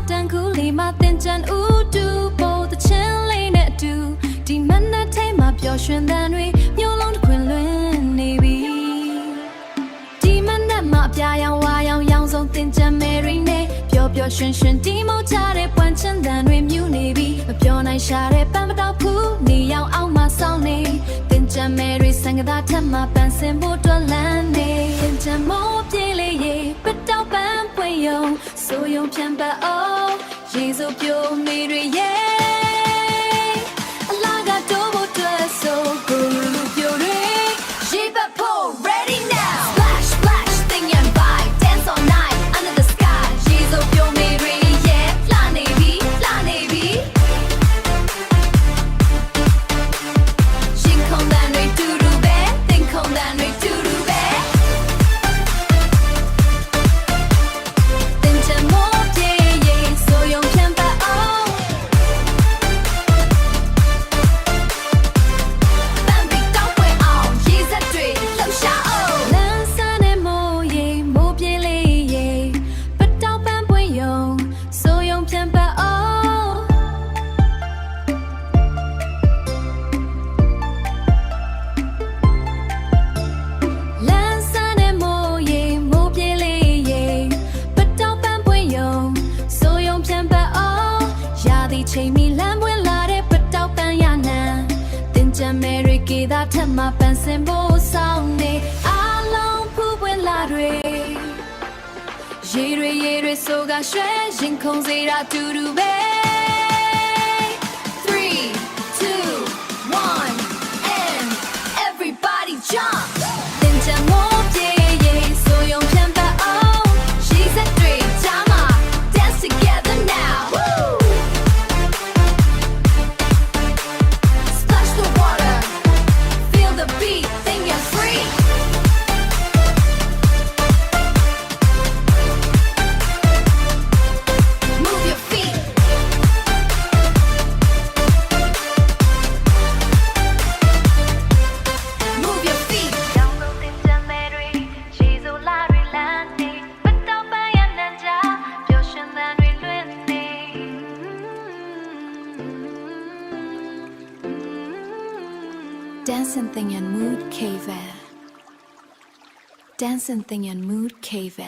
တန်ကူလေးမှာသင်ချန်ဦးတူပေါ်တဲ့ချင်းလေးနဲ့အတူဒီမနက်ထဲမှာပျော်ရွှင်သံတွေမျိုးလုံးတစ်ခွင်လွင်နေပြီဒီမနက်မှာအပြာရောင်ဝါရောင်ရောင်ဆုံးသင်ချန်မယ်ရီနဲ့ပျော်ပျော်ရွှင်ရွှင်ဒီမို့ချတဲ့ပွင့်ချင်သံတွေမြူနေပြီမပြောနိုင်ရှာတဲ့ပန်းမတော့ဘူးနေရောင်အောင်မှဆောင်းနေသင်ချန်မယ်ရီစံကသာထက်မှပန်းစင်ဖို့တွက်လန်းနေသင်ချန်မို့ပြေးလေရေပတောက်ပန်းပွင့်ယုံဆိုယုံပြန်ပတ်အောင်ရေစို့ပြိုမေတွေရဲ့အလားကတော့ဖို့တွေ့ဆိုကိုလူပြိုတွေရေပတ်ဖို့ ready now splash splash sing and vibe dance all night under the sky ရေစို့ပြိုမေတွေရဲ့လှနေပြီလှနေပြီရှင်ခုန်တန်တွေတူတူပဲသင်ခုန်တန်တွေတူတူပဲသင်ချင်မို့ပြေးရေဆိုယုံပြန်ပတ်အောင်ပန်းပြီးတောက်ပွဲအောင်ရေစက်တွေလှုပ်ရှားအောင်လမ်းစမ်းနဲ့မိုးရေမိုးပြေးလေးရေပတောက်ပန်းပွင့်ယုံဆိုယုံပြန်ပတ်အောင်လမ်းစမ်းနဲ့မိုးရေမိုးပြေးလေးရေပတောက်ပန်းပွင့်ယုံဆိုယုံပြန်ပတ်အောင်ရာသီချိန်မီလမ်းပွင့်လာတဲ့ပတောက်ပန်းရနံတင်ကြမယ်တွေကေသာထက်မှပန်းစင်ဖို့ဆောင်နေအားလုံးဖူးပွင့်လာတွေရေတွေဆိုကရွှဲရင်ခုန်စေတာတူတူပဲ3 2 1 and everybody jump သင်ချင်မို့ပြေးရေဆိုယုံပြန်ပတ်အောင်ရေစက်တွေကြားမှာ dance together now Woo! Splash the water feel the beat then you're free move your feet move your feet ရောင်လုံးတင်ချင်မယ်တွေရေစိုးလာတွေလမ်းနေပတောက်ပန်းရနံကြပျော်ရွှင်သံတွေလွင့်နေ Dancing thing and mood cave Dancing thing and mood cave